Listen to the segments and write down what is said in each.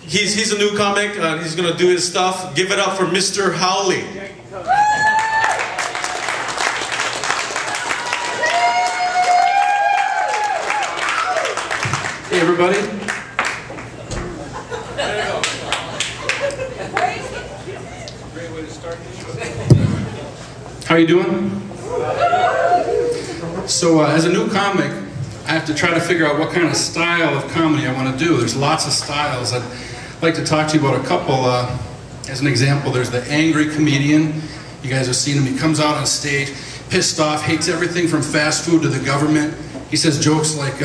He's a new comic. He's gonna do his stuff. Give it up for Mr. Haole. Hey everybody. Great way to start the show. How are you doing? So as a new comic, I have to try to figure out what kind of style of comedy I want to do. There's lots of styles. I'd like to talk to you about a couple. As an example, there's the angry comedian. You guys have seen him. He comes out on stage, pissed off, hates everything from fast food to the government. He says jokes like,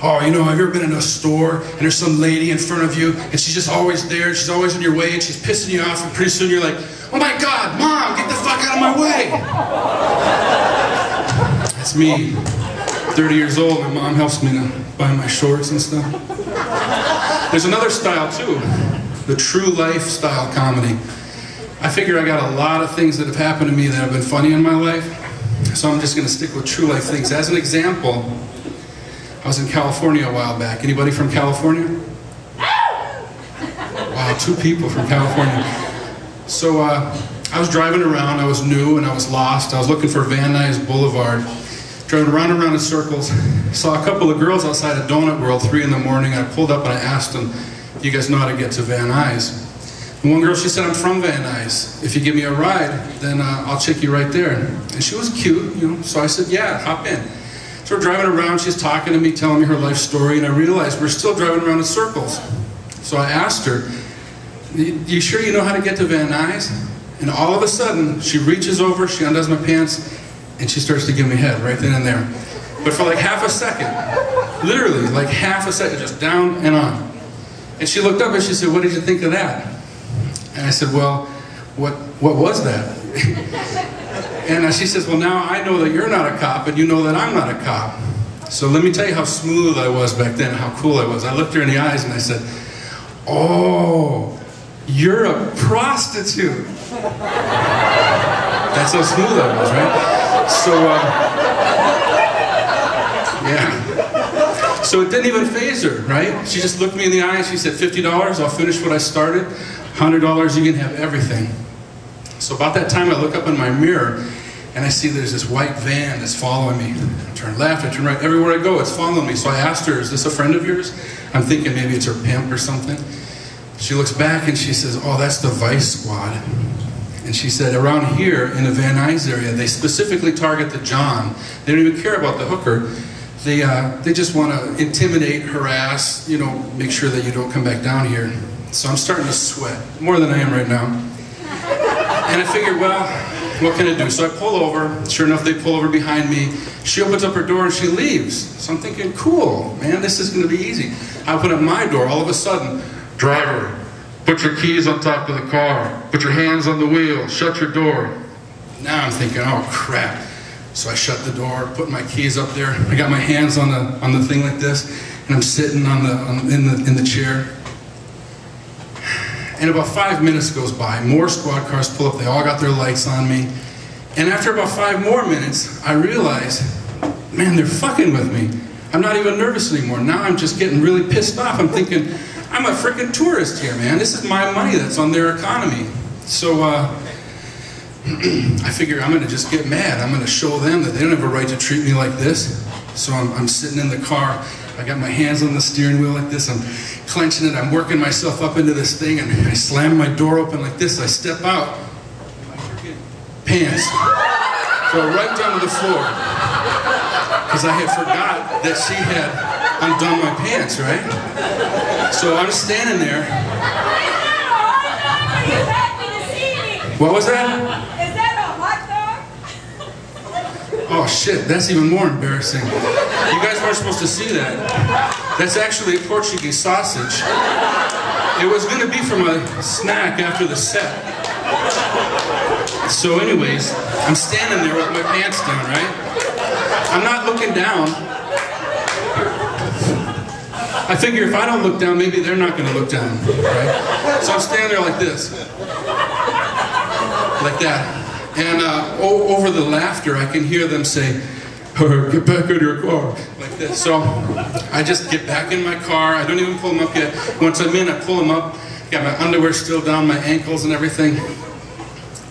oh, you know, have you ever been in a store and there's some lady in front of you and she's just always there, she's always in your way and she's pissing you off, and pretty soon you're like, oh my God, Mom, get the fuck out of my way. That's me, 30 years old. My mom helps me to buy my shorts and stuff. There's another style too, the true life style comedy. I figure I got a lot of things that have happened to me that have been funny in my life, so I'm just going to stick with true life things. As an example, I was in California a while back. Anybody from California? Wow, 2 people from California. So I was driving around, I was new and I was lost. I was looking for Van Nuys Boulevard. Driving around and around in circles. Saw a couple of girls outside of Donut World, 3 in the morning. I pulled up and I asked them, do you guys know how to get to Van Nuys? And one girl, she said, I'm from Van Nuys. If you give me a ride, then I'll take you right there. And she was cute, you know, so I said, yeah, hop in. So we're driving around, she's talking to me, telling me her life story, and I realized we're still driving around in circles. So I asked her, you sure you know how to get to Van Nuys? And all of a sudden, she reaches over, she undoes my pants, and she starts to give me head right then and there. But for like half a second, literally like half a second, just down and on. And she looked up and she said, what did you think of that? And I said, well, what was that? And she says, well, now I know that you're not a cop and you know that I'm not a cop. So let me tell you how smooth I was back then, how cool I was. I looked her in the eyes and I said, oh, you're a prostitute. That's how smooth I was, right? So, yeah. So it didn't even faze her, right? She just looked me in the eye and she said, $50, I'll finish what I started. $100, you can have everything. So about that time, I look up in my mirror and I see there's this white van that's following me. I turn left, I turn right, everywhere I go, it's following me. So I asked her, is this a friend of yours? I'm thinking maybe it's her pimp or something. She looks back and she says, oh, that's the Vice Squad. And she said, around here in the Van Nuys area, they specifically target the John. They don't even care about the hooker. They just want to intimidate, harass, you know, make sure that you don't come back down here. So I'm starting to sweat, more than I am right now. And I figured, well, what can I do? So I pull over. Sure enough, they pull over behind me. She opens up her door and she leaves. So I'm thinking, cool, man, this is going to be easy. I open up my door. All of a sudden, driver, put your keys on top of the car. Put your hands on the wheel. Shut your door. Now I'm thinking, oh crap. So I shut the door, put my keys up there. I got my hands on the thing like this, and I'm sitting in the chair. And about 5 minutes goes by. More squad cars pull up. They all got their lights on me. And after about 5 more minutes, I realize, man, they're fucking with me. I'm not even nervous anymore. Now I'm just getting really pissed off. I'm thinking, I'm a freaking tourist here, man. This is my money that's on their economy. So I figure I'm going to just get mad. I'm going to show them that they don't have a right to treat me like this. So I'm sitting in the car. I got my hands on the steering wheel like this. I'm clenching it. I'm working myself up into this thing, and I slam my door open like this. I step out. My freaking pants go right down to the floor because I had forgot that she had undone my pants, right? So I'm standing there. What was that? Is that a hot dog? Oh shit, that's even more embarrassing. You guys weren't supposed to see that. That's actually a Portuguese sausage. It was going to be from a snack after the set. So anyways, I'm standing there with my pants down, right? I'm not looking down. I figure if I don't look down, maybe they're not going to look down, right? So I'm standing there like this. Like that. And over the laughter, I can hear them say, Get back in your car, like this. So I just get back in my car. I don't even pull him up yet. Once I'm in, I pull him up. Got my underwear still down my ankles and everything.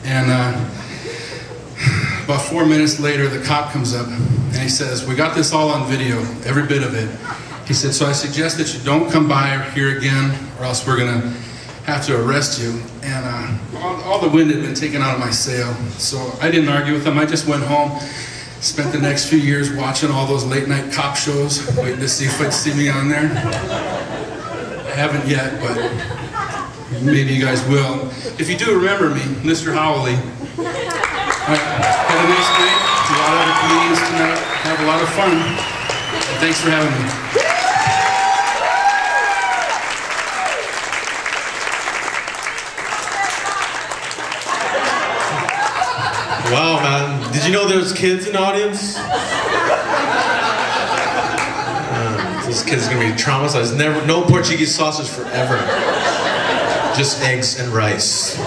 And about 4 minutes later, the cop comes up and he says, we got this all on video, every bit of it. He said, so I suggest that you don't come by here again, or else we're gonna have to arrest you. And all the wind had been taken out of my sail. So I didn't argue with him. I just went home, spent the next few years watching all those late night cop shows, waiting to see if I'd see me on there. I haven't yet, but maybe you guys will. If you do remember me, Mr. Haole. Have a nice night. A lot of other comedians tonight. Have a lot of fun. And thanks for having me. Wow, man. Did you know there's kids in the audience? This kid's gonna be traumatized. No Portuguese sausage forever. Just eggs and rice.